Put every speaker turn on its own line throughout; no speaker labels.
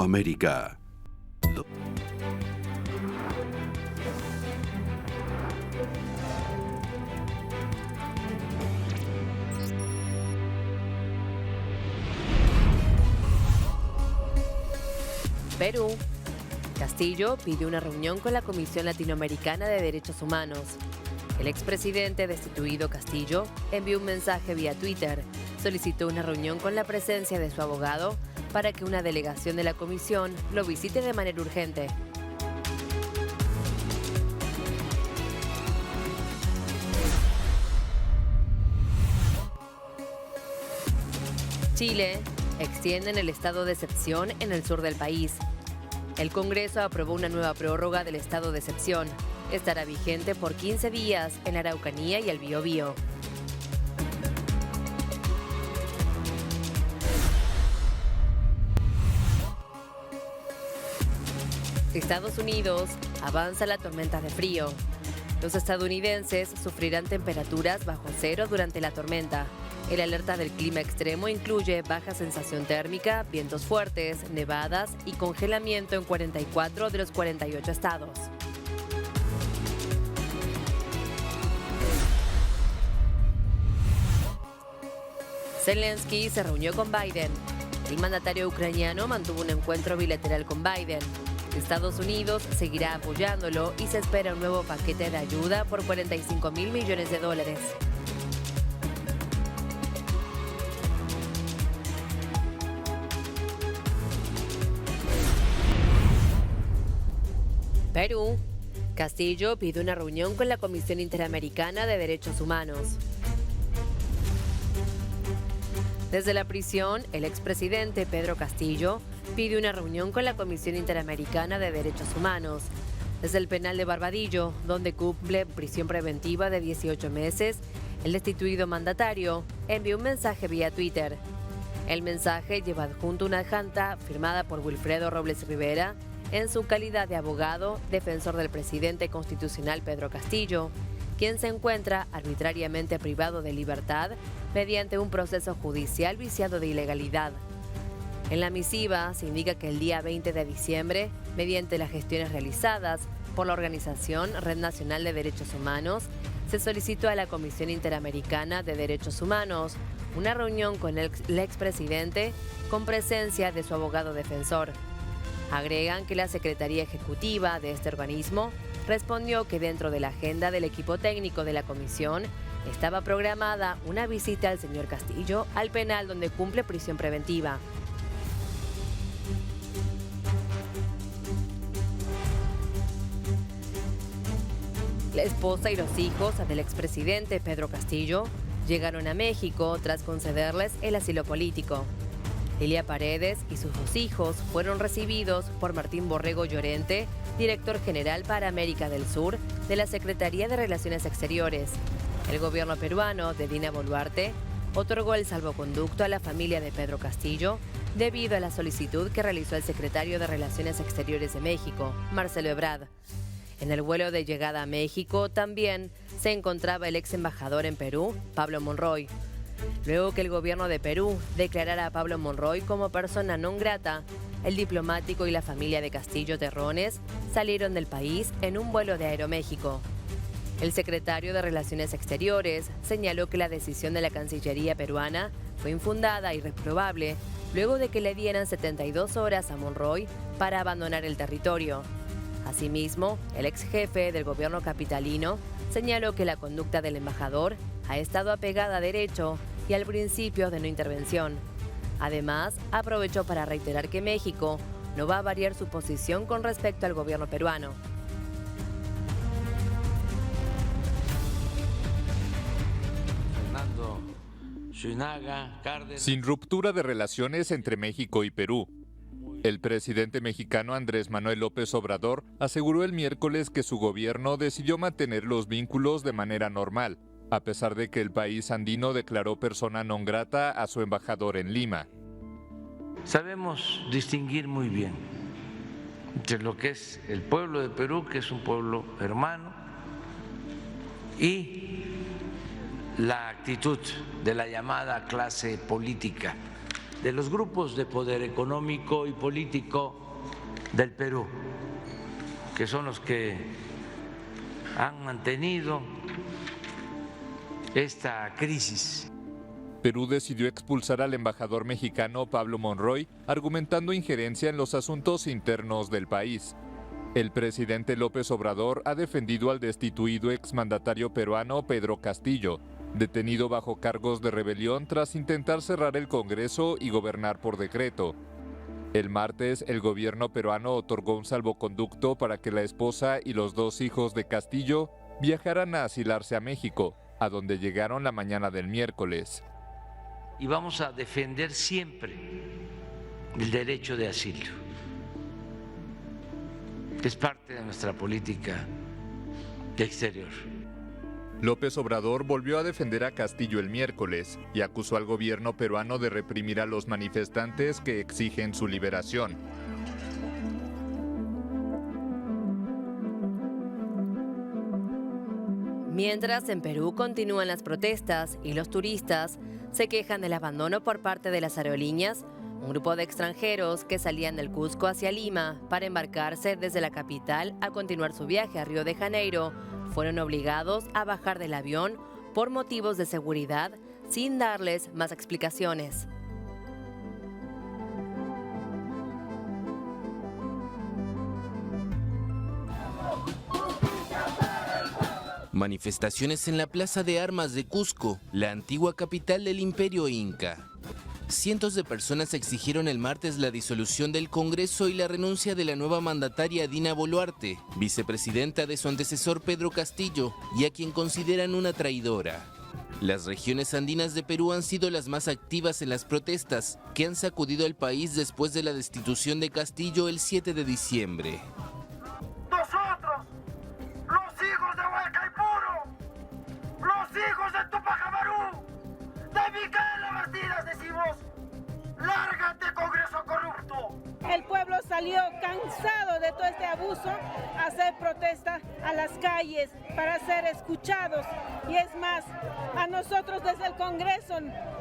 América.
Perú. Castillo pidió una reunión con la Comisión Latinoamericana de Derechos Humanos. El expresidente destituido Castillo envió un mensaje vía Twitter. Solicitó una reunión con la presencia de su abogado para que una delegación de la comisión lo visite de manera urgente. Chile. Extienden el estado de excepción en el sur del país. El Congreso aprobó una nueva prórroga del estado de excepción. Estará vigente por 15 días en la Araucanía y el Biobío. Estados Unidos. Avanza la tormenta de frío. Los estadounidenses sufrirán temperaturas bajo cero durante la tormenta. El alerta del clima extremo incluye baja sensación térmica, vientos fuertes, nevadas y congelamiento en 44 de los 48 estados. Zelensky se reunió con Biden. El mandatario ucraniano mantuvo un encuentro bilateral con Biden. Estados Unidos seguirá apoyándolo y se espera un nuevo paquete de ayuda por $45.000 millones. Perú. Castillo pide una reunión con la Comisión Interamericana de Derechos Humanos. Desde la prisión, el expresidente Pedro Castillo pide una reunión con la Comisión Interamericana de Derechos Humanos. Desde el penal de Barbadillo, donde cumple prisión preventiva de 18 meses, el destituido mandatario envió un mensaje vía Twitter. El mensaje lleva adjunto una janta firmada por Wilfredo Robles Rivera, en su calidad de abogado, defensor del presidente constitucional Pedro Castillo, quien se encuentra arbitrariamente privado de libertad mediante un proceso judicial viciado de ilegalidad. En la misiva se indica que el día 20 de diciembre, mediante las gestiones realizadas por la organización Red Nacional de Derechos Humanos, se solicitó a la Comisión Interamericana de Derechos Humanos una reunión con el expresidente con presencia de su abogado defensor. Agregan que la Secretaría Ejecutiva de este organismo respondió que dentro de la agenda del equipo técnico de la comisión estaba programada una visita al señor Castillo al penal donde cumple prisión preventiva. La esposa y los hijos del expresidente Pedro Castillo llegaron a México tras concederles el asilo político. Lilia Paredes y sus dos hijos fueron recibidos por Martín Borrego Llorente, director general para América del Sur de la Secretaría de Relaciones Exteriores. El gobierno peruano de Dina Boluarte otorgó el salvoconducto a la familia de Pedro Castillo debido a la solicitud que realizó el secretario de Relaciones Exteriores de México, Marcelo Ebrard. En el vuelo de llegada a México también se encontraba el ex embajador en Perú, Pablo Monroy. Luego que el gobierno de Perú declarara a Pablo Monroy como persona non grata, el diplomático y la familia de Castillo Terrones salieron del país en un vuelo de Aeroméxico. El secretario de Relaciones Exteriores señaló que la decisión de la Cancillería peruana fue infundada y reprobable luego de que le dieran 72 horas a Monroy para abandonar el territorio. Asimismo, el ex jefe del gobierno capitalino señaló que la conducta del embajador ha estado apegada a derecho y al principio de no intervención. Además, aprovechó para reiterar que México no va a variar su posición con respecto al gobierno peruano.
Sin ruptura de relaciones entre México y Perú, el presidente mexicano Andrés Manuel López Obrador aseguró el miércoles que su gobierno decidió mantener los vínculos de manera normal, a pesar de que el país andino declaró persona non grata a su embajador en Lima.
Sabemos distinguir muy bien entre lo que es el pueblo de Perú, que es un pueblo hermano, y la actitud de la llamada clase política de los grupos de poder económico y político del Perú, que son los que han mantenido esta crisis.
Perú decidió expulsar al embajador mexicano Pablo Monroy, argumentando injerencia en los asuntos internos del país. El presidente López Obrador ha defendido al destituido exmandatario peruano Pedro Castillo, detenido bajo cargos de rebelión tras intentar cerrar el Congreso y gobernar por decreto. El martes, el gobierno peruano otorgó un salvoconducto para que la esposa y los 2 hijos de Castillo viajaran a asilarse a México, a donde llegaron la mañana del miércoles.
Y vamos a defender siempre el derecho de asilo. Es parte de nuestra política exterior.
López Obrador volvió a defender a Castillo el miércoles y acusó al gobierno peruano de reprimir a los manifestantes que exigen su liberación.
Mientras en Perú continúan las protestas y los turistas se quejan del abandono por parte de las aerolíneas, un grupo de extranjeros que salían del Cusco hacia Lima para embarcarse desde la capital a continuar su viaje a Río de Janeiro fueron obligados a bajar del avión por motivos de seguridad sin darles más explicaciones.
Manifestaciones en la Plaza de Armas de Cusco, la antigua capital del Imperio Inca. Cientos de personas exigieron el martes la disolución del Congreso y la renuncia de la nueva mandataria Dina Boluarte, vicepresidenta de su antecesor Pedro Castillo, y a quien consideran una traidora. Las regiones andinas de Perú han sido las más activas en las protestas, que han sacudido al país después de la destitución de Castillo el 7 de diciembre.
Nosotros, los hijos de Huaycaipuro, los hijos de Tupac Amaru, de Micaela Martínez, decimos: ¡lárgate, Congreso corrupto!
El pueblo salió cansado de todo este abuso a hacer protesta a las calles para ser escuchados. Y es más, a nosotros desde el Congreso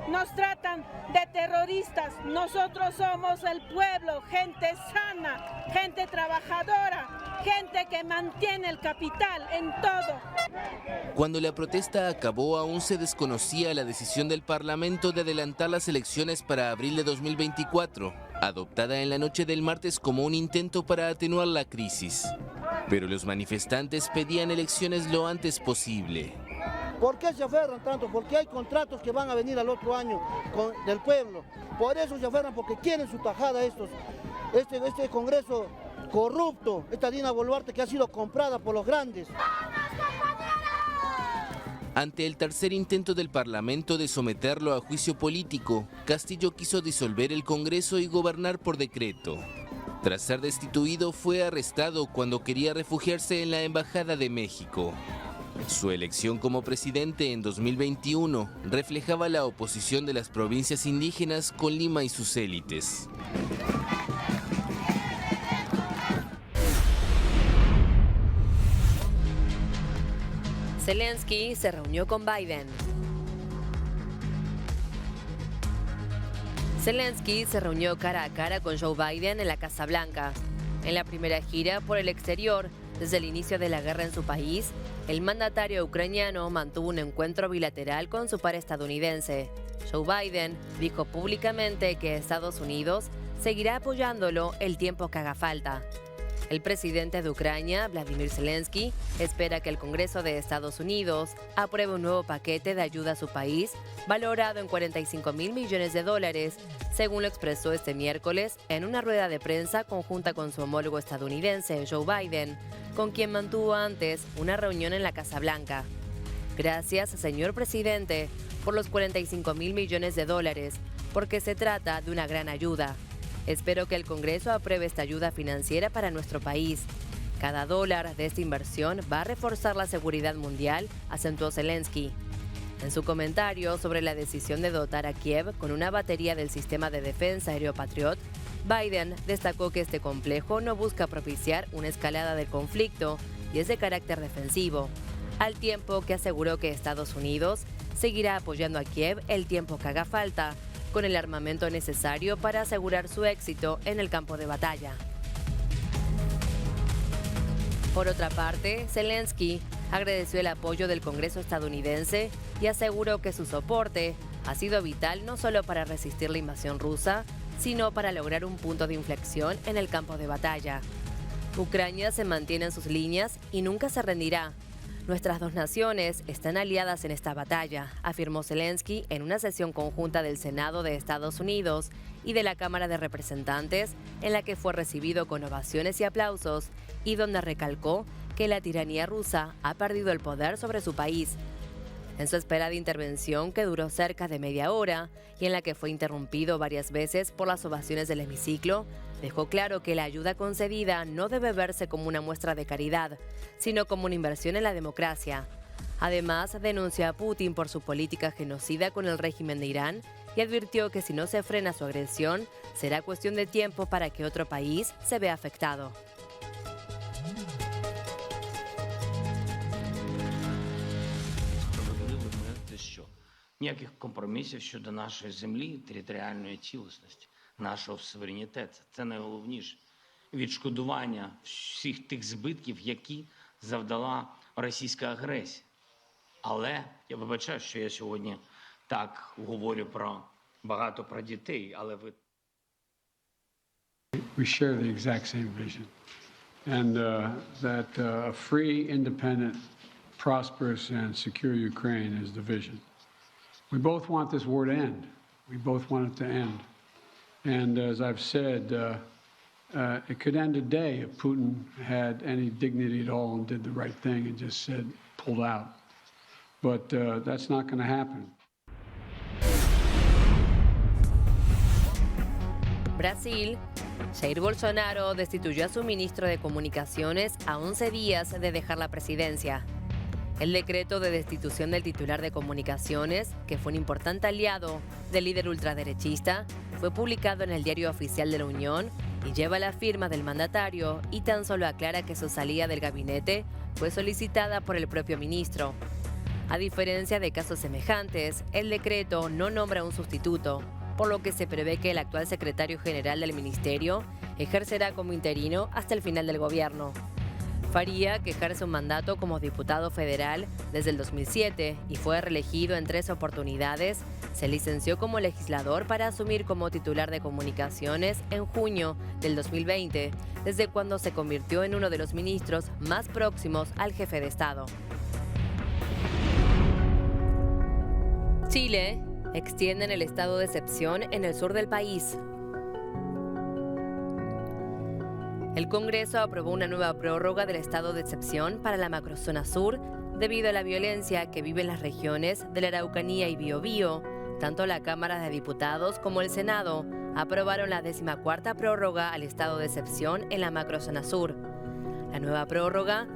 nos tratan de terroristas. Nosotros somos el pueblo, gente sana, gente trabajadora, gente que mantiene el capital en todo.
Cuando la protesta acabó, aún se desconocía la decisión del Parlamento de adelantar las elecciones para abril de 2024, adoptada en la noche del martes como un intento para atenuar la crisis. Pero los manifestantes pedían elecciones lo antes posible.
¿Por qué se aferran tanto? Porque hay contratos que van a venir al otro año del pueblo. Por eso se aferran, porque quieren su tajada estos. Este Congreso corrupto, esta Dina Boluarte que ha sido comprada por los grandes.
Ante el tercer intento del Parlamento de someterlo a juicio político, Castillo quiso disolver el Congreso y gobernar por decreto. Tras ser destituido, fue arrestado cuando quería refugiarse en la Embajada de México. Su elección como presidente en 2021 reflejaba la oposición de las provincias indígenas con Lima y sus élites.
Zelensky se reunió con Biden. Zelensky se reunió cara a cara con Joe Biden en la Casa Blanca. En la primera gira por el exterior, desde el inicio de la guerra en su país, el mandatario ucraniano mantuvo un encuentro bilateral con su par estadounidense. Joe Biden dijo públicamente que Estados Unidos seguirá apoyándolo el tiempo que haga falta. El presidente de Ucrania, Vladimir Zelensky, espera que el Congreso de Estados Unidos apruebe un nuevo paquete de ayuda a su país valorado en $45 mil millones, según lo expresó este miércoles en una rueda de prensa conjunta con su homólogo estadounidense, Joe Biden, con quien mantuvo antes una reunión en la Casa Blanca. Gracias, señor presidente, por los $45 mil millones, porque se trata de una gran ayuda. Espero que el Congreso apruebe esta ayuda financiera para nuestro país. Cada dólar de esta inversión va a reforzar la seguridad mundial, acentuó Zelensky. En su comentario sobre la decisión de dotar a Kiev con una batería del sistema de defensa aéreo Patriot, Biden destacó que este complejo no busca propiciar una escalada del conflicto y es de carácter defensivo, al tiempo que aseguró que Estados Unidos seguirá apoyando a Kiev el tiempo que haga falta con el armamento necesario para asegurar su éxito en el campo de batalla. Por otra parte, Zelensky agradeció el apoyo del Congreso estadounidense y aseguró que su soporte ha sido vital no solo para resistir la invasión rusa, sino para lograr un punto de inflexión en el campo de batalla. Ucrania se mantiene en sus líneas y nunca se rendirá. Nuestras dos naciones están aliadas en esta batalla, afirmó Zelensky en una sesión conjunta del Senado de Estados Unidos y de la Cámara de Representantes, en la que fue recibido con ovaciones y aplausos, y donde recalcó que la tiranía rusa ha perdido el poder sobre su país. En su esperada intervención, que duró cerca de media hora y en la que fue interrumpido varias veces por las ovaciones del hemiciclo, dejó claro que la ayuda concedida no debe verse como una muestra de caridad, sino como una inversión en la democracia. Además, denunció a Putin por su política genocida con el régimen de Irán y advirtió que si no se frena su agresión, será cuestión de tiempo para que otro país se vea afectado.
Ніяких компромісів щодо нашої землі, територіальної цілісності, нашого суверенітету. Це найголовніше. Відшкодування всіх тих збитків, які завдала російська агресія. Але я вибачаю, що я сьогодні так говорю багато про дітей, але ви...
We share the exact same vision. And that a free, independent, prosperous and secure Ukraine is the vision. We both want this war to end. We both want it to end. And as I've said, it could end today if Putin had any dignity at all and did the right thing and just said, pulled out. But that's not going to happen.
Brasil. Jair Bolsonaro destituyó a su ministro de Comunicaciones a 11 días de dejar la presidencia. El decreto de destitución del titular de Comunicaciones, que fue un importante aliado del líder ultraderechista, fue publicado en el Diario Oficial de la Unión y lleva la firma del mandatario y tan solo aclara que su salida del gabinete fue solicitada por el propio ministro. A diferencia de casos semejantes, el decreto no nombra un sustituto, por lo que se prevé que el actual secretario general del ministerio ejercerá como interino hasta el final del gobierno. Faría, que ejerce un mandato como diputado federal desde el 2007 y fue reelegido en 3 oportunidades, se licenció como legislador para asumir como titular de Comunicaciones en junio del 2020, desde cuando se convirtió en uno de los ministros más próximos al jefe de Estado. Chile extiende el estado de excepción en el sur del país. El Congreso aprobó una nueva prórroga del estado de excepción para la macrozona sur debido a la violencia que viven las regiones de la Araucanía y Biobío. Tanto la Cámara de Diputados como el Senado aprobaron la 14ª prórroga al estado de excepción en la macrozona sur. La nueva prórroga,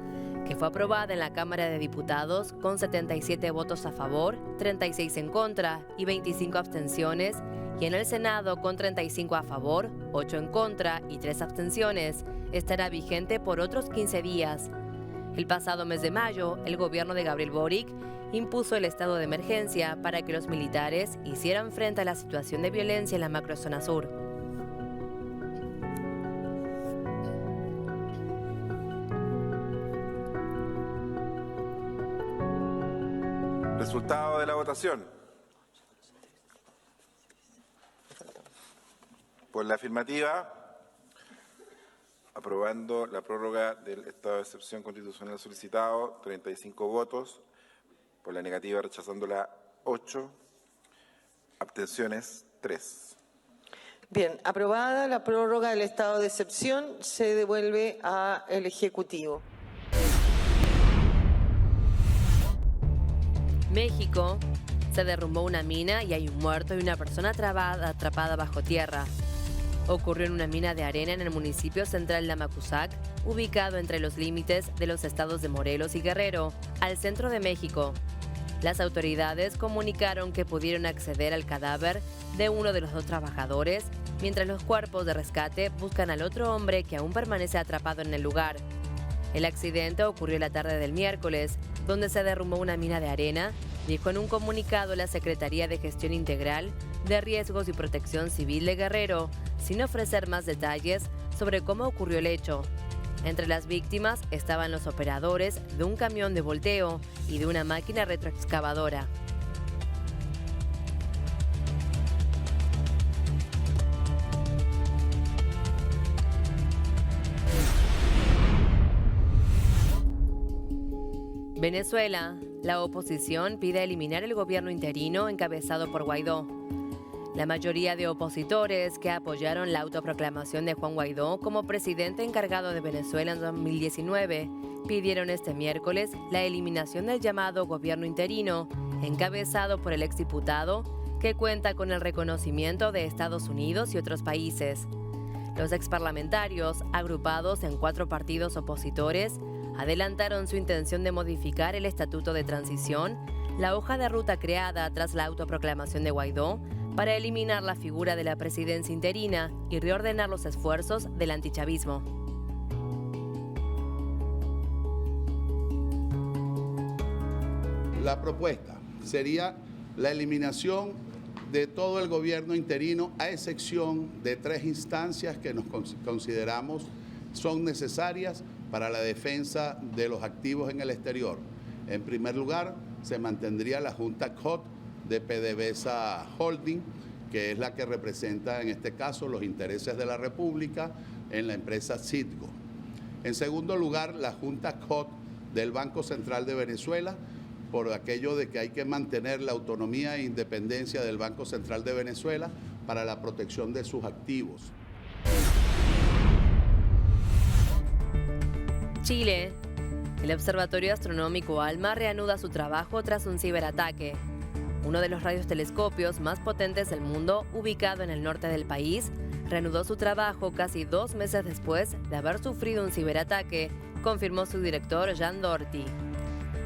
que fue aprobada en la Cámara de Diputados con 77 votos a favor, 36 en contra y 25 abstenciones, y en el Senado con 35 a favor, 8 en contra y 3 abstenciones, estará vigente por otros 15 días. El pasado mes de mayo, el gobierno de Gabriel Boric impuso el estado de emergencia para que los militares hicieran frente a la situación de violencia en la macrozona sur.
Resultado de la votación. Por la afirmativa, aprobando la prórroga del estado de excepción constitucional solicitado, 35 votos. Por la negativa, rechazándola 8. Abstenciones 3.
Bien, aprobada la prórroga del estado de excepción, se devuelve al Ejecutivo.
México. Se derrumbó una mina y hay un muerto y una persona atrapada bajo tierra. Ocurrió en una mina de arena en el municipio central de Amacuzac, ubicado entre los límites de los estados de Morelos y Guerrero, al centro de México. Las autoridades comunicaron que pudieron acceder al cadáver de uno de los 2 trabajadores, mientras los cuerpos de rescate buscan al otro hombre que aún permanece atrapado en el lugar. El accidente ocurrió la tarde del miércoles, donde se derrumbó una mina de arena, dijo en un comunicado la Secretaría de Gestión Integral de Riesgos y Protección Civil de Guerrero, sin ofrecer más detalles sobre cómo ocurrió el hecho. Entre las víctimas estaban los operadores de un camión de volteo y de una máquina retroexcavadora. Venezuela. La oposición pide eliminar el gobierno interino encabezado por Guaidó. La mayoría de opositores que apoyaron la autoproclamación de Juan Guaidó como presidente encargado de Venezuela en 2019 pidieron este miércoles la eliminación del llamado gobierno interino, encabezado por el exdiputado, que cuenta con el reconocimiento de Estados Unidos y otros países. Los exparlamentarios, agrupados en 4 partidos opositores, adelantaron su intención de modificar el Estatuto de Transición, la hoja de ruta creada tras la autoproclamación de Guaidó, para eliminar la figura de la presidencia interina y reordenar los esfuerzos del antichavismo.
La propuesta sería la eliminación de todo el gobierno interino, a excepción de 3 instancias que nos consideramos son necesarias para la defensa de los activos en el exterior. En primer lugar, se mantendría la Junta COT de PDVSA Holding, que es la que representa en este caso los intereses de la República en la empresa Citgo. En segundo lugar, la Junta COT del Banco Central de Venezuela, por aquello de que hay que mantener la autonomía e independencia del Banco Central de Venezuela para la protección de sus activos.
Chile. El Observatorio Astronómico ALMA reanuda su trabajo tras un ciberataque. Uno de los radiotelescopios más potentes del mundo, ubicado en el norte del país, reanudó su trabajo casi 2 meses después de haber sufrido un ciberataque, confirmó su director Jan Doherty.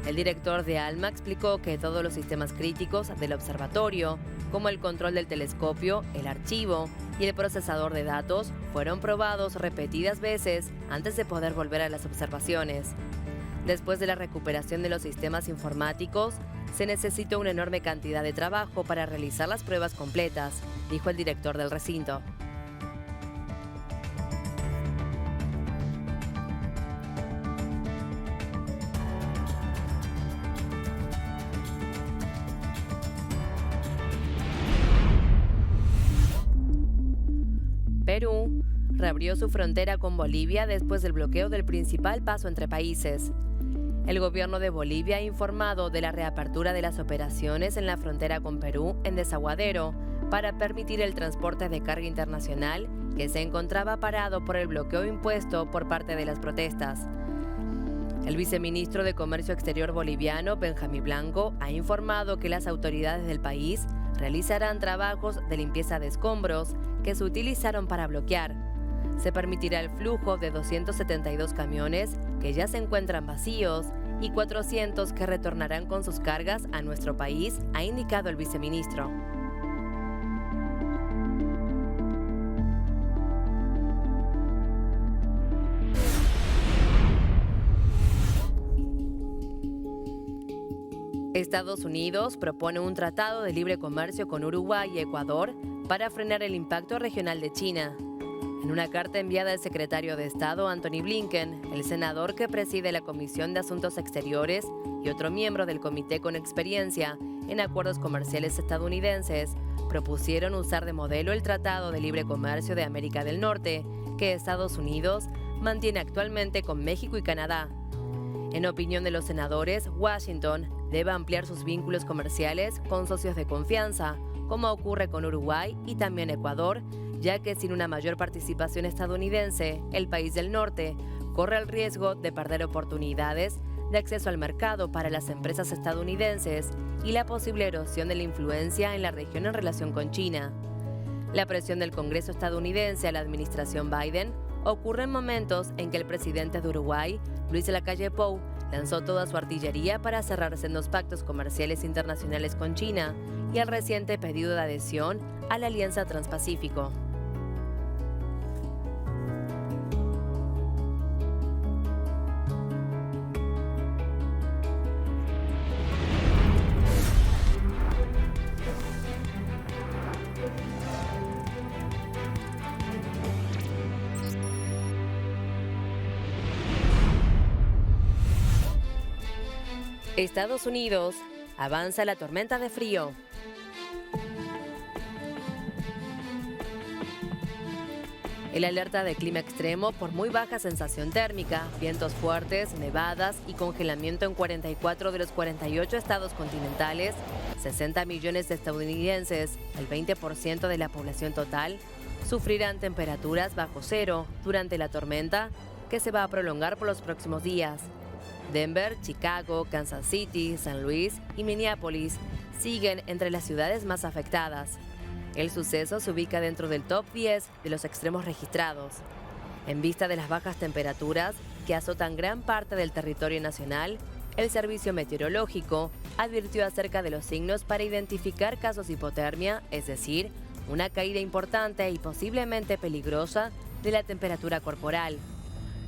El director de ALMA explicó que todos los sistemas críticos del observatorio, como el control del telescopio, el archivo y el procesador de datos, fueron probados repetidas veces antes de poder volver a las observaciones. Después de la recuperación de los sistemas informáticos, se necesitó una enorme cantidad de trabajo para realizar las pruebas completas, dijo el director del recinto. Perú reabrió su frontera con Bolivia después del bloqueo del principal paso entre países. El gobierno de Bolivia ha informado de la reapertura de las operaciones en la frontera con Perú en Desaguadero para permitir el transporte de carga internacional que se encontraba parado por el bloqueo impuesto por parte de las protestas. El viceministro de Comercio Exterior boliviano, Benjamín Blanco, ha informado que las autoridades del país realizarán trabajos de limpieza de escombros que se utilizaron para bloquear. Se permitirá el flujo de 272 camiones que ya se encuentran vacíos y 400 que retornarán con sus cargas a nuestro país, ha indicado el viceministro. Estados Unidos propone un tratado de libre comercio con Uruguay y Ecuador para frenar el impacto regional de China. En una carta enviada al secretario de Estado, Antony Blinken, el senador que preside la Comisión de Asuntos Exteriores y otro miembro del comité con experiencia en acuerdos comerciales estadounidenses, propusieron usar de modelo el Tratado de Libre Comercio de América del Norte, que Estados Unidos mantiene actualmente con México y Canadá. En opinión de los senadores, Washington debe ampliar sus vínculos comerciales con socios de confianza, como ocurre con Uruguay y también Ecuador, ya que sin una mayor participación estadounidense, el país del norte corre el riesgo de perder oportunidades de acceso al mercado para las empresas estadounidenses y la posible erosión de la influencia en la región en relación con China. La presión del Congreso estadounidense a la administración Biden ocurre en momentos en que el presidente de Uruguay, Luis Lacalle Pou, lanzó toda su artillería para cerrar sendos pactos comerciales internacionales con China y el reciente pedido de adhesión a la Alianza Transpacífico. Estados Unidos, avanza la tormenta de frío. El alerta de clima extremo por muy baja sensación térmica, vientos fuertes, nevadas y congelamiento en 44 de los 48 estados continentales, 60 millones de estadounidenses, el 20% de la población total, sufrirán temperaturas bajo cero durante la tormenta que se va a prolongar por los próximos días. Denver, Chicago, Kansas City, San Luis y Minneapolis siguen entre las ciudades más afectadas. El suceso se ubica dentro del top 10 de los extremos registrados. En vista de las bajas temperaturas que azotan gran parte del territorio nacional, el Servicio Meteorológico advirtió acerca de los signos para identificar casos de hipotermia, es decir, una caída importante y posiblemente peligrosa de la temperatura corporal.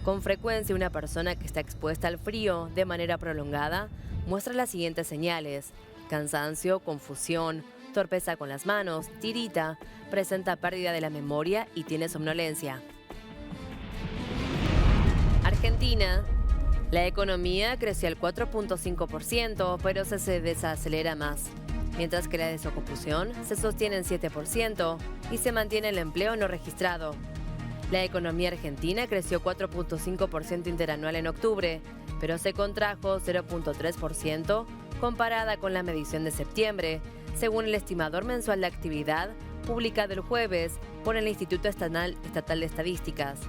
Con frecuencia, una persona que está expuesta al frío de manera prolongada muestra las siguientes señales: cansancio, confusión, torpeza con las manos, tirita, presenta pérdida de la memoria y tiene somnolencia. Argentina. La economía creció al 4.5%, pero se desacelera más, mientras que la desocupación se sostiene en 7% y se mantiene el empleo no registrado. La economía argentina creció 4.5% interanual en octubre, pero se contrajo 0.3% comparada con la medición de septiembre, según el estimador mensual de actividad publicado el jueves por el Instituto Estatal de Estadísticas.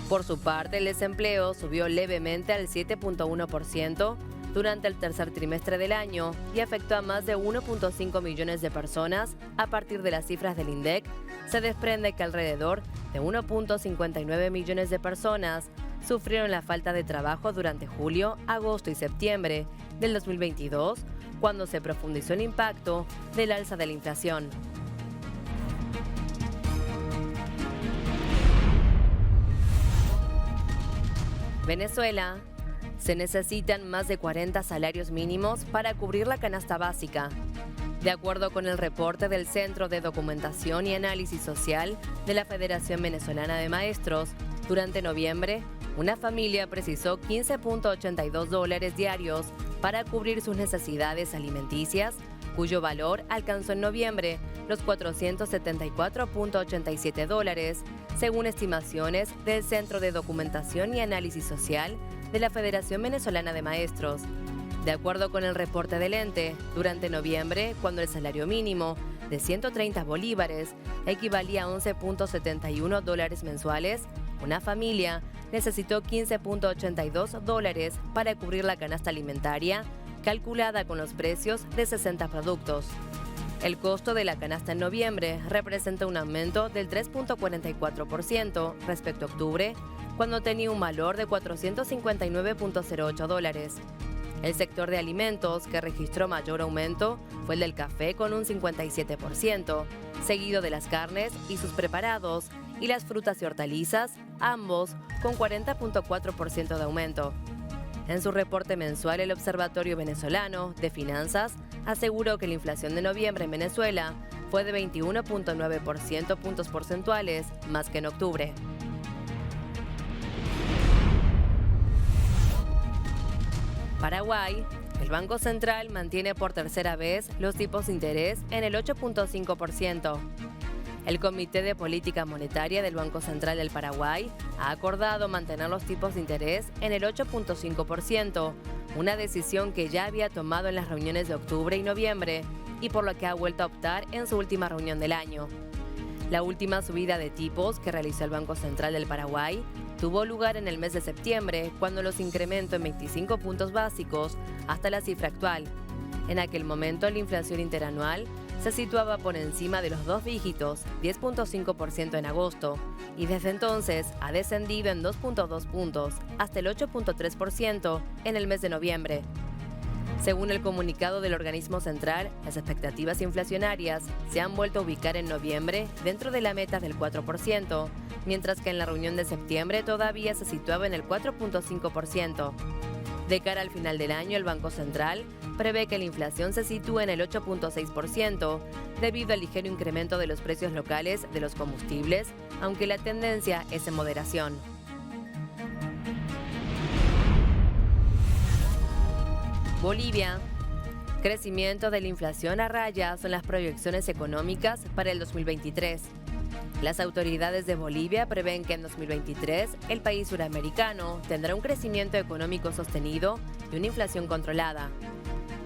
Por su parte, el desempleo subió levemente al 7.1% durante el tercer trimestre del año y afectó a más de 1.5 millones de personas. A partir de las cifras del INDEC, se desprende que alrededor de 1.59 millones de personas sufrieron la falta de trabajo durante julio, agosto y septiembre del 2022, cuando se profundizó el impacto del alza de la inflación. Venezuela. Se necesitan más de 40 salarios mínimos para cubrir la canasta básica. De acuerdo con el reporte del Centro de Documentación y Análisis Social de la Federación Venezolana de Maestros, durante noviembre, una familia precisó $15.82 diarios para cubrir sus necesidades alimenticias, cuyo valor alcanzó en noviembre los $474.87, según estimaciones del Centro de Documentación y Análisis Social de la Federación Venezolana de Maestros. De acuerdo con el reporte del ente, durante noviembre, cuando el salario mínimo de 130 bolívares equivalía a $11.71 mensuales, una familia necesitó $15.82 para cubrir la canasta alimentaria, calculada con los precios de 60 productos. El costo de la canasta en noviembre representa un aumento del 3.44% respecto a octubre, cuando tenía un valor de $459.08. El sector de alimentos que registró mayor aumento fue el del café con un 57%, seguido de las carnes y sus preparados y las frutas y hortalizas, ambos con 40.4% de aumento. En su reporte mensual, el Observatorio Venezolano de Finanzas aseguró que la inflación de noviembre en Venezuela fue de 21.9% puntos porcentuales, más que en octubre. Paraguay. El Banco Central mantiene por tercera vez los tipos de interés en el 8.5%. El Comité de Política Monetaria del Banco Central del Paraguay ha acordado mantener los tipos de interés en el 8.5%, una decisión que ya había tomado en las reuniones de octubre y noviembre y por lo que ha vuelto a optar en su última reunión del año. La última subida de tipos que realizó el Banco Central del Paraguay tuvo lugar en el mes de septiembre, cuando los incrementó en 25 puntos básicos hasta la cifra actual. En aquel momento, la inflación interanual se situaba por encima de los 2 dígitos, 10.5% en agosto, y desde entonces ha descendido en 2.2 puntos, hasta el 8.3% en el mes de noviembre. Según el comunicado del organismo central, las expectativas inflacionarias se han vuelto a ubicar en noviembre dentro de la meta del 4%, mientras que en la reunión de septiembre todavía se situaba en el 4.5%. De cara al final del año, el Banco Central prevé que la inflación se sitúe en el 8.6% debido al ligero incremento de los precios locales de los combustibles, aunque la tendencia es en moderación. Bolivia. Crecimiento de la inflación a raya son las proyecciones económicas para el 2023. Las autoridades de Bolivia prevén que en 2023 el país suramericano tendrá un crecimiento económico sostenido y una inflación controlada.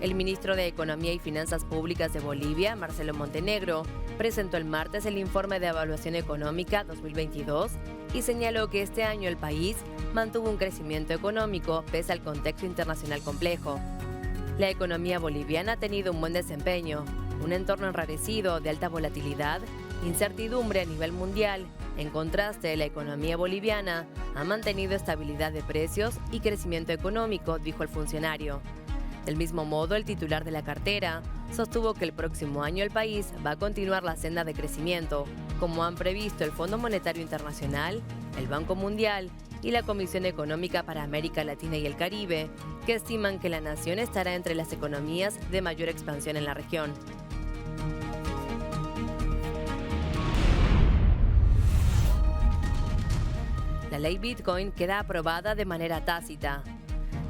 El ministro de Economía y Finanzas Públicas de Bolivia, Marcelo Montenegro, presentó el martes el informe de evaluación económica 2022 y señaló que este año el país mantuvo un crecimiento económico pese al contexto internacional complejo. La economía boliviana ha tenido un buen desempeño, un entorno enrarecido de alta volatilidad, incertidumbre a nivel mundial. En contraste, la economía boliviana ha mantenido estabilidad de precios y crecimiento económico, dijo el funcionario. Del mismo modo, el titular de la cartera sostuvo que el próximo año el país va a continuar la senda de crecimiento, como han previsto el Fondo Monetario Internacional, el Banco Mundial y la Comisión Económica para América Latina y el Caribe, que estiman que la nación estará entre las economías de mayor expansión en la región. La ley Bitcoin queda aprobada de manera tácita.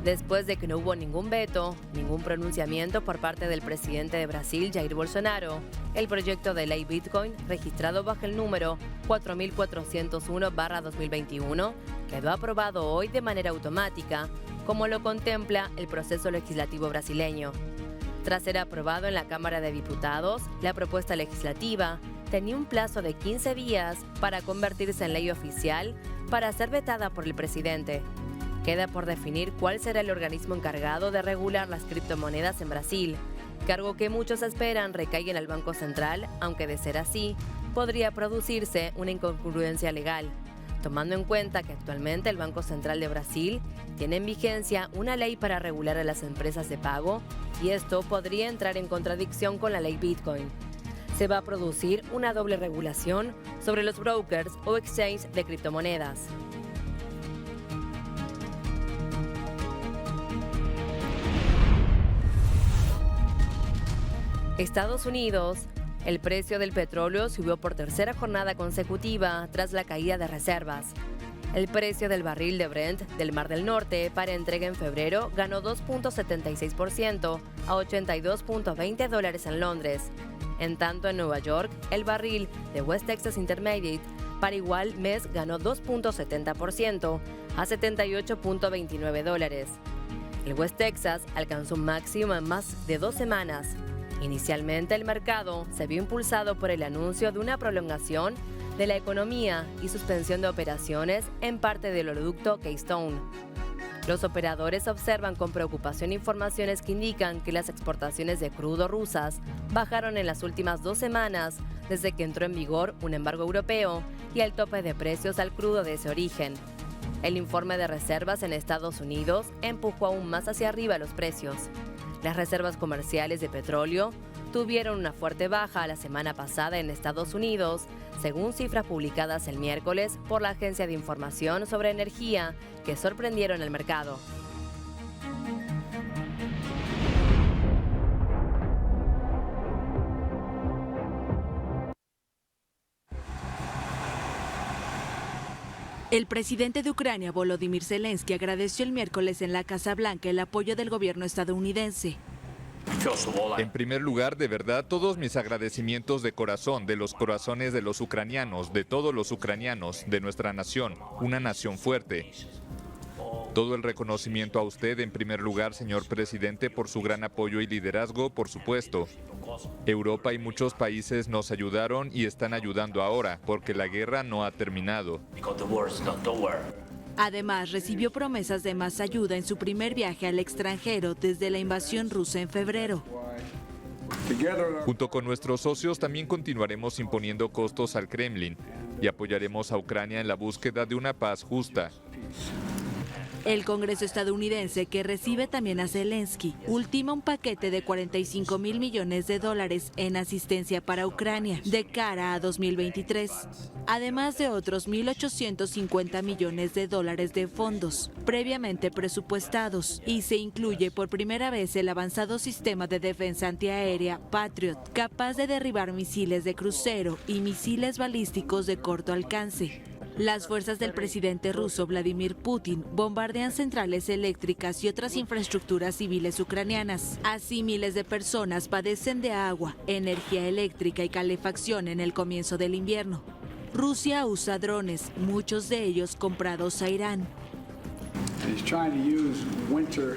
Después de que no hubo ningún veto, ningún pronunciamiento por parte del presidente de Brasil, Jair Bolsonaro, el proyecto de ley Bitcoin, registrado bajo el número 4401/2021, quedó aprobado hoy de manera automática, como lo contempla el proceso legislativo brasileño. Tras ser aprobado en la Cámara de Diputados, la propuesta legislativa tenía un plazo de 15 días para convertirse en ley oficial para ser vetada por el presidente. Queda por definir cuál será el organismo encargado de regular las criptomonedas en Brasil, cargo que muchos esperan recaiga en el Banco Central, aunque de ser así, podría producirse una incongruencia legal, tomando en cuenta que actualmente el Banco Central de Brasil tiene en vigencia una ley para regular a las empresas de pago, y esto podría entrar en contradicción con la ley Bitcoin. Se va a producir una doble regulación sobre los brokers o exchanges de criptomonedas. Estados Unidos. El precio del petróleo subió por tercera jornada consecutiva tras la caída de reservas. El precio del barril de Brent del Mar del Norte para entrega en febrero ganó 2.76% a $82.20 en Londres. En tanto, en Nueva York, el barril de West Texas Intermediate para igual mes ganó 2.70% a $78.29. El West Texas alcanzó un máximo en más de 2 semanas. Inicialmente, el mercado se vio impulsado por el anuncio de una prolongación de la economía y suspensión de operaciones en parte del oleoducto Keystone. Los operadores observan con preocupación informaciones que indican que las exportaciones de crudo rusas bajaron en las últimas 2 semanas desde que entró en vigor un embargo europeo y el tope de precios al crudo de ese origen. El informe de reservas en Estados Unidos empujó aún más hacia arriba los precios. Las reservas comerciales de petróleo tuvieron una fuerte baja la semana pasada en Estados Unidos, según cifras publicadas el miércoles por la Agencia de Información sobre Energía, que sorprendieron al mercado.
El presidente de Ucrania, Volodymyr Zelensky, agradeció el miércoles en la Casa Blanca el apoyo del gobierno estadounidense.
En primer lugar, de verdad, todos mis agradecimientos de corazón, de los corazones de los ucranianos, de todos los ucranianos, de nuestra nación, una nación fuerte. Todo el reconocimiento a usted, en primer lugar, señor presidente, por su gran apoyo y liderazgo, por supuesto. Europa y muchos países nos ayudaron y están ayudando ahora, porque la guerra no ha terminado.
Además, recibió promesas de más ayuda en su primer viaje al extranjero desde la invasión rusa en febrero.
Junto con nuestros socios también continuaremos imponiendo costos al Kremlin y apoyaremos a Ucrania en la búsqueda de una paz justa.
El Congreso estadounidense, que recibe también a Zelensky, ultima un paquete de $45.000 millones en asistencia para Ucrania de cara a 2023, además de otros $1.850 millones de fondos previamente presupuestados, y se incluye por primera vez el avanzado sistema de defensa antiaérea Patriot, capaz de derribar misiles de crucero y misiles balísticos de corto alcance. Las fuerzas del presidente ruso Vladimir Putin bombardean centrales eléctricas y otras infraestructuras civiles ucranianas. Así, miles de personas padecen de agua, energía eléctrica y calefacción en el comienzo del invierno. Rusia usa drones, muchos de ellos comprados a Irán.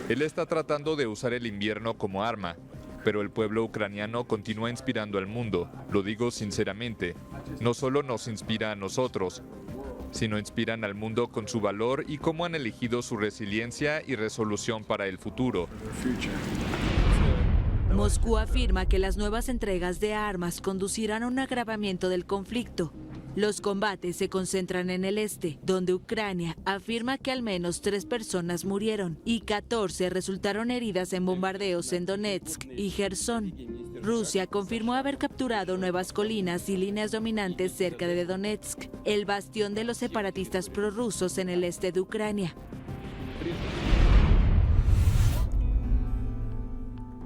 Él está tratando de usar el invierno como arma, pero el pueblo ucraniano continúa inspirando al mundo. Lo digo sinceramente, no solo nos inspira a nosotros, sino inspiran al mundo con su valor y cómo han elegido su resiliencia y resolución para el futuro.
Moscú afirma que las nuevas entregas de armas conducirán a un agravamiento del conflicto. Los combates se concentran en el este, donde Ucrania afirma que al menos 3 personas murieron y 14 resultaron heridas en bombardeos en Donetsk y Gerson. Rusia confirmó haber capturado nuevas colinas y líneas dominantes cerca de Donetsk, el bastión de los separatistas prorrusos en el este de Ucrania.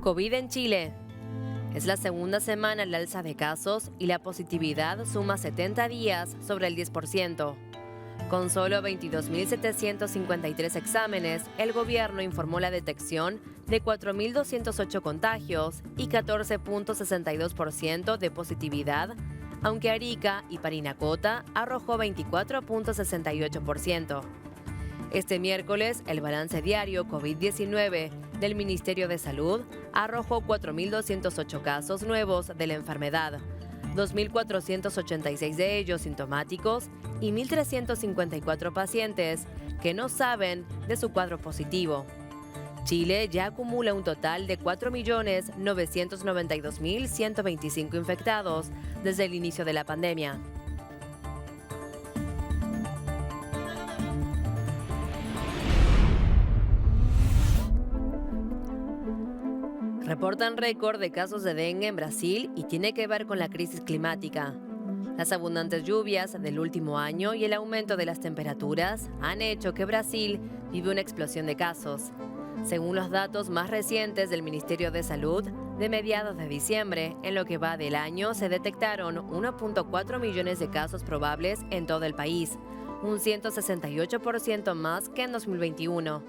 COVID en Chile. Es la segunda semana al alza de casos y la positividad suma 70 días sobre el 10%. Con solo 22.753 exámenes, el gobierno informó la detección de 4.208 contagios y 14.62% de positividad, aunque Arica y Parinacota arrojó 24.68%. Este miércoles, el balance diario COVID-19 del Ministerio de Salud arrojó 4.208 casos nuevos de la enfermedad, 2.486 de ellos sintomáticos y 1.354 pacientes que no saben de su cuadro positivo. Chile ya acumula un total de 4.992.125 infectados desde el inicio de la pandemia. Reportan récord de casos de dengue en Brasil y tiene que ver con la crisis climática. Las abundantes lluvias del último año y el aumento de las temperaturas han hecho que Brasil vive una explosión de casos. Según los datos más recientes del Ministerio de Salud, de mediados de diciembre, en lo que va del año, se detectaron 1.4 millones de casos probables en todo el país, un 168% más que en 2021.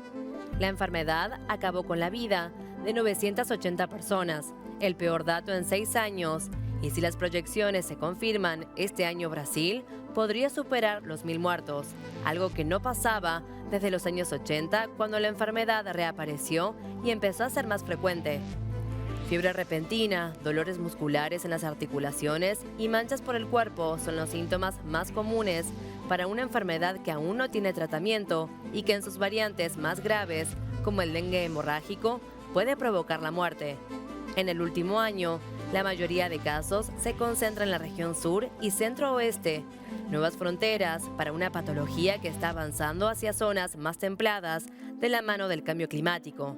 La enfermedad acabó con la vida de 980 personas, el peor dato en 6 años, y si las proyecciones se confirman, este año Brasil podría superar los 1.000 muertos, algo que no pasaba desde los años 80, cuando la enfermedad reapareció y empezó a ser más frecuente. Fiebre repentina, dolores musculares en las articulaciones y manchas por el cuerpo son los síntomas más comunes para una enfermedad que aún no tiene tratamiento y que en sus variantes más graves, como el dengue hemorrágico, puede provocar la muerte. En el último año, la mayoría de casos se concentra en la región sur y centro-oeste, nuevas fronteras para una patología que está avanzando hacia zonas más templadas de la mano del cambio climático.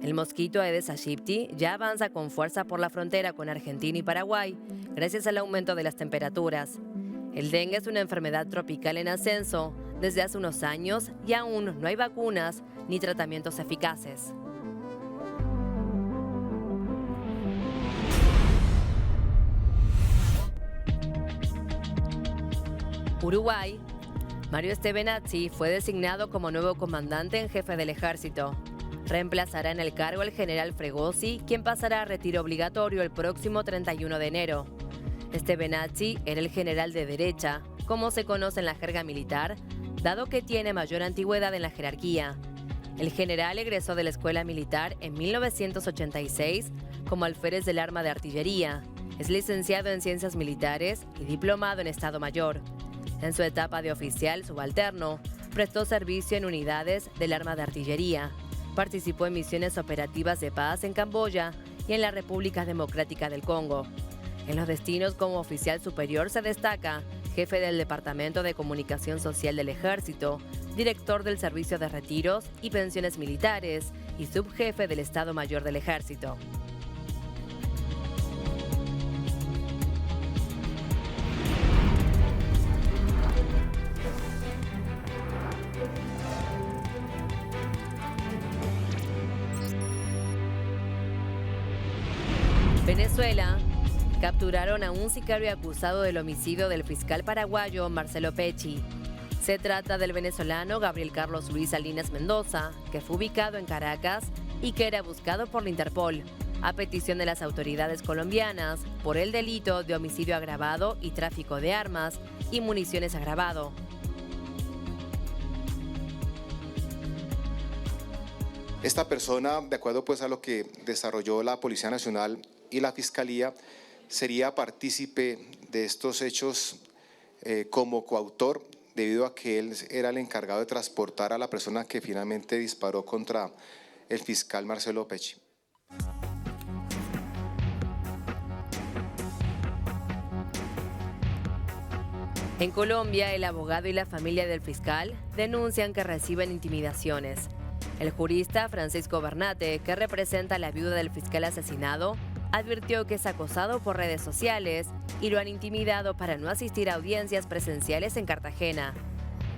El mosquito Aedes aegypti ya avanza con fuerza por la frontera con Argentina y Paraguay, gracias al aumento de las temperaturas. El dengue es una enfermedad tropical en ascenso desde hace unos años y aún no hay vacunas ni tratamientos eficaces. Uruguay. Mario Stevenazzi fue designado como nuevo comandante en jefe del ejército. Reemplazará en el cargo al general Fregosi, quien pasará a retiro obligatorio el próximo 31 de enero. Stevenazzi era el general de derecha, como se conoce en la jerga militar, dado que tiene mayor antigüedad en la jerarquía. El general egresó de la escuela militar en 1986 como alférez del arma de artillería. Es licenciado en ciencias militares y diplomado en Estado Mayor. En su etapa de oficial subalterno, prestó servicio en unidades del arma de artillería. Participó en misiones operativas de paz en Camboya y en la República Democrática del Congo. En los destinos como oficial superior se destaca jefe del Departamento de Comunicación Social del Ejército, director del Servicio de Retiros y Pensiones Militares y subjefe del Estado Mayor del Ejército. Venezuela. Capturaron a un sicario acusado del homicidio del fiscal paraguayo Marcelo Pecci. Se trata del venezolano Gabriel Carlos Luis Salinas Mendoza, que fue ubicado en Caracas y que era buscado por la Interpol, a petición de las autoridades colombianas, por el delito de homicidio agravado y tráfico de armas y municiones agravado.
Esta persona, de acuerdo pues a lo que desarrolló la Policía Nacional y la Fiscalía, sería partícipe de estos hechos como coautor, debido a que él era el encargado de transportar a la persona que finalmente disparó contra el fiscal Marcelo Pecci.
En Colombia, el abogado y la familia del fiscal denuncian que reciben intimidaciones. El jurista Francisco Bernate, que representa a la viuda del fiscal asesinado, advirtió que es acosado por redes sociales y lo han intimidado para no asistir a audiencias presenciales en Cartagena.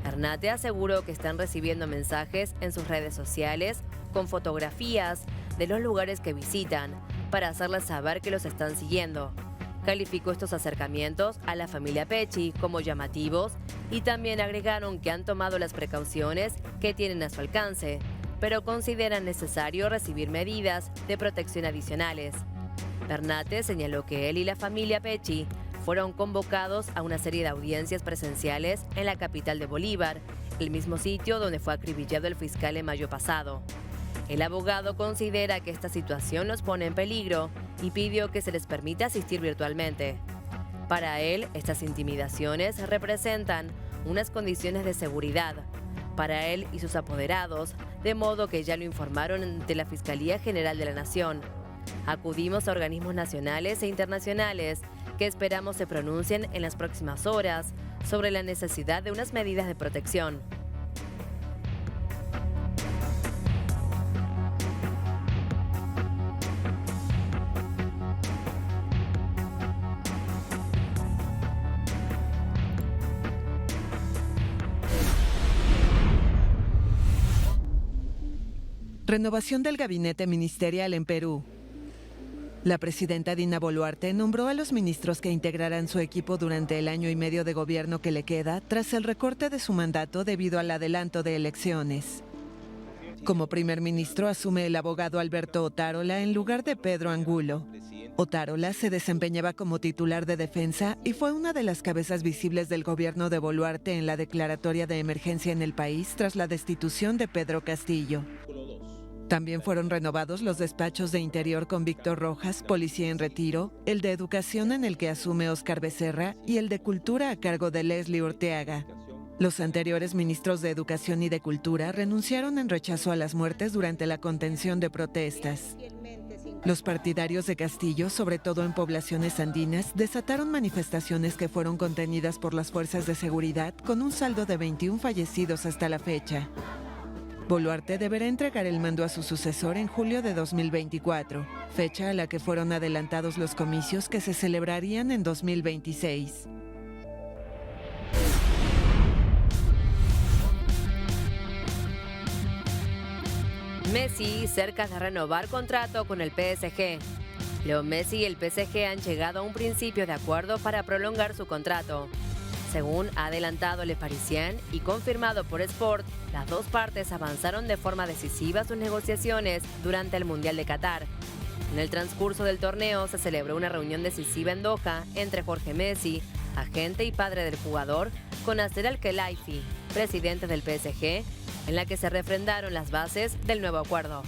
Bernate aseguró que están recibiendo mensajes en sus redes sociales con fotografías de los lugares que visitan para hacerles saber que los están siguiendo. Calificó estos acercamientos a la familia Pecci como llamativos y también agregaron que han tomado las precauciones que tienen a su alcance, pero consideran necesario recibir medidas de protección adicionales. Bernate señaló que él y la familia Pecci fueron convocados a una serie de audiencias presenciales en la capital de Bolívar, el mismo sitio donde fue acribillado el fiscal en mayo pasado. El abogado considera que esta situación los pone en peligro y pidió que se les permita asistir virtualmente. Para él, estas intimidaciones representan unas condiciones de seguridad para él y sus apoderados, de modo que ya lo informaron ante la Fiscalía General de la Nación. Acudimos a organismos nacionales e internacionales que esperamos se pronuncien en las próximas horas sobre la necesidad de unas medidas de protección.
Renovación del gabinete ministerial en Perú. La presidenta Dina Boluarte nombró a los ministros que integrarán su equipo durante el año y medio de gobierno que le queda tras el recorte de su mandato debido al adelanto de elecciones. Como primer ministro asume el abogado Alberto Otárola en lugar de Pedro Angulo. Otárola se desempeñaba como titular de defensa y fue una de las cabezas visibles del gobierno de Boluarte en la declaratoria de emergencia en el país tras la destitución de Pedro Castillo. También fueron renovados los despachos de Interior con Víctor Rojas, policía en retiro, el de Educación en el que asume Óscar Becerra y el de Cultura a cargo de Leslie Urteaga. Los anteriores ministros de Educación y de Cultura renunciaron en rechazo a las muertes durante la contención de protestas. Los partidarios de Castillo, sobre todo en poblaciones andinas, desataron manifestaciones que fueron contenidas por las fuerzas de seguridad con un saldo de 21 fallecidos hasta la fecha. Boluarte deberá entregar el mando a su sucesor en julio de 2024, fecha a la que fueron adelantados los comicios que se celebrarían en 2026.
Messi cerca de renovar contrato con el PSG. Leo Messi y el PSG han llegado a un principio de acuerdo para prolongar su contrato. Según ha adelantado Le Parisien y confirmado por Sport, las dos partes avanzaron de forma decisiva sus negociaciones durante el Mundial de Qatar. En el transcurso del torneo se celebró una reunión decisiva en Doha entre Jorge Messi, agente y padre del jugador, con Nasser Al-Khelaifi, presidente del PSG, en la que se refrendaron las bases del nuevo acuerdo.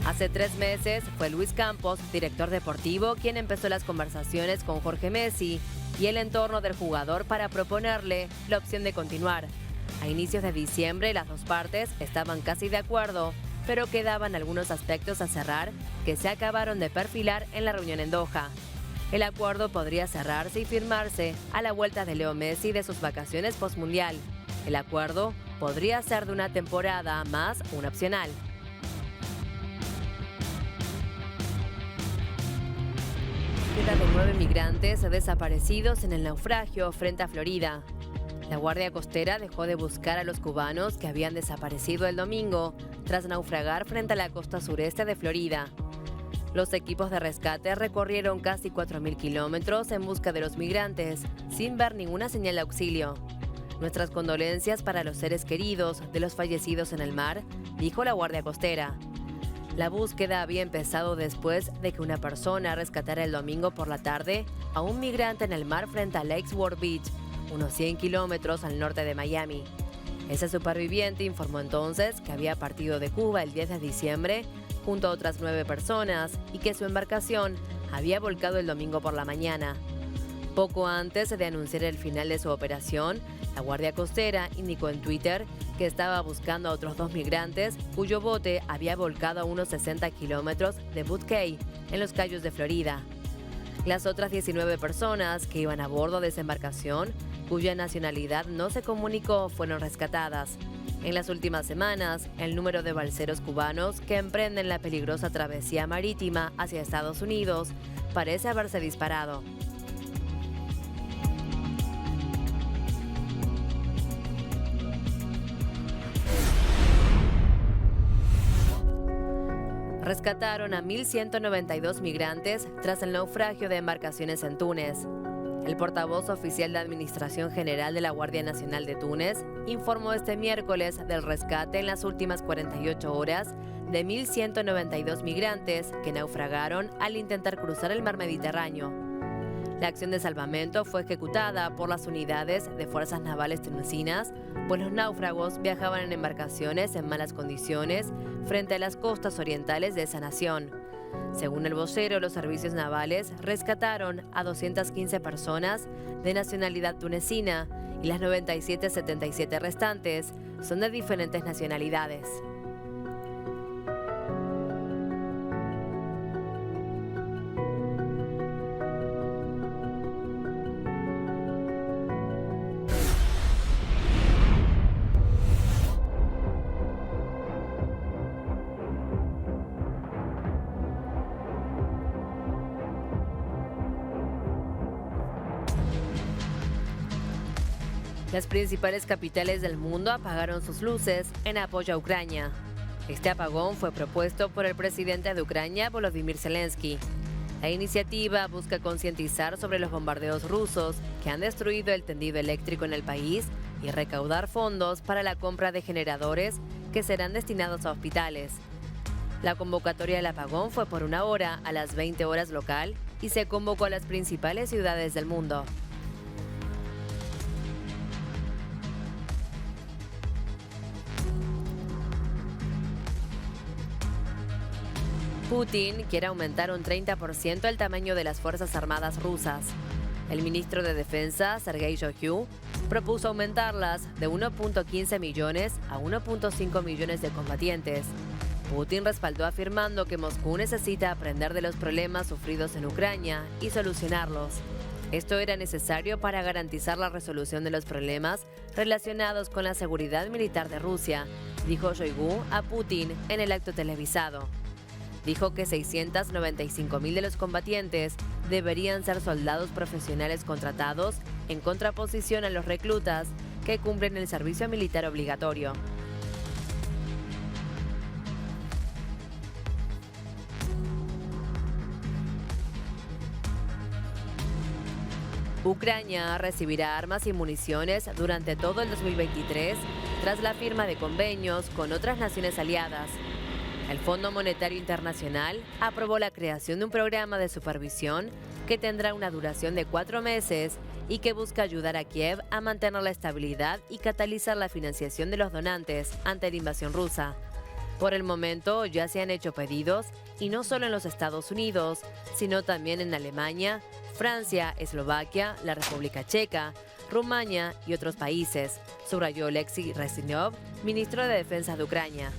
Hace 3 meses fue Luis Campos, director deportivo, quien empezó las conversaciones con Jorge Messi y el entorno del jugador para proponerle la opción de continuar. A inicios de diciembre, las dos partes estaban casi de acuerdo, pero quedaban algunos aspectos a cerrar que se acabaron de perfilar en la reunión en Doha. El acuerdo podría cerrarse y firmarse a la vuelta de Leo Messi de sus vacaciones postmundial. El acuerdo podría ser de una temporada más una opcional. Queda de 9 migrantes desaparecidos en el naufragio frente a Florida. La Guardia Costera dejó de buscar a los cubanos que habían desaparecido el domingo tras naufragar frente a la costa sureste de Florida. Los equipos de rescate recorrieron casi 4.000 kilómetros en busca de los migrantes, sin ver ninguna señal de auxilio. Nuestras condolencias para los seres queridos de los fallecidos en el mar, dijo la Guardia Costera. La búsqueda había empezado después de que una persona rescatara el domingo por la tarde a un migrante en el mar frente a Lakes Worth Beach, unos 100 kilómetros al norte de Miami. Ese superviviente informó entonces que había partido de Cuba el 10 de diciembre junto a otras 9 personas y que su embarcación había volcado el domingo por la mañana. Poco antes de anunciar el final de su operación, la Guardia Costera indicó en Twitter que estaba buscando a otros 2 migrantes cuyo bote había volcado a unos 60 kilómetros de Butte Cay, en los Cayos de Florida. Las otras 19 personas que iban a bordo de esa embarcación, cuya nacionalidad no se comunicó, fueron rescatadas. En las últimas semanas, el número de balseros cubanos que emprenden la peligrosa travesía marítima hacia Estados Unidos parece haberse disparado. Rescataron a 1.192 migrantes tras el naufragio de embarcaciones en Túnez. El portavoz oficial de Administración General de la Guardia Nacional de Túnez informó este miércoles del rescate en las últimas 48 horas de 1.192 migrantes que naufragaron al intentar cruzar el mar Mediterráneo. La acción de salvamento fue ejecutada por las unidades de fuerzas navales tunecinas, pues los náufragos viajaban en embarcaciones en malas condiciones frente a las costas orientales de esa nación. Según el vocero, los servicios navales rescataron a 215 personas de nacionalidad tunecina y las 77 restantes son de diferentes nacionalidades. Las principales capitales del mundo apagaron sus luces en apoyo a Ucrania. Este apagón fue propuesto por el presidente de Ucrania, Volodymyr Zelensky. La iniciativa busca concientizar sobre los bombardeos rusos que han destruido el tendido eléctrico en el país y recaudar fondos para la compra de generadores que serán destinados a hospitales. La convocatoria del apagón fue por 1 hora a las 20 horas local y se convocó a las principales ciudades del mundo. Putin quiere aumentar un 30% el tamaño de las Fuerzas Armadas rusas. El ministro de Defensa, Sergei Shoigu, propuso aumentarlas de 1.15 millones a 1.5 millones de combatientes. Putin respaldó afirmando que Moscú necesita aprender de los problemas sufridos en Ucrania y solucionarlos. Esto era necesario para garantizar la resolución de los problemas relacionados con la seguridad militar de Rusia, dijo Shoigu a Putin en el acto televisado. Dijo que 695.000 de los combatientes deberían ser soldados profesionales contratados en contraposición a los reclutas que cumplen el servicio militar obligatorio. Ucrania recibirá armas y municiones durante todo el 2023 tras la firma de convenios con otras naciones aliadas. El Fondo Monetario Internacional aprobó la creación de un programa de supervisión que tendrá una duración de 4 meses y que busca ayudar a Kiev a mantener la estabilidad y catalizar la financiación de los donantes ante la invasión rusa. Por el momento ya se han hecho pedidos, y no solo en los Estados Unidos, sino también en Alemania, Francia, Eslovaquia, la República Checa, Rumania y otros países, subrayó Oleksiy Reznikov, ministro de Defensa de Ucrania.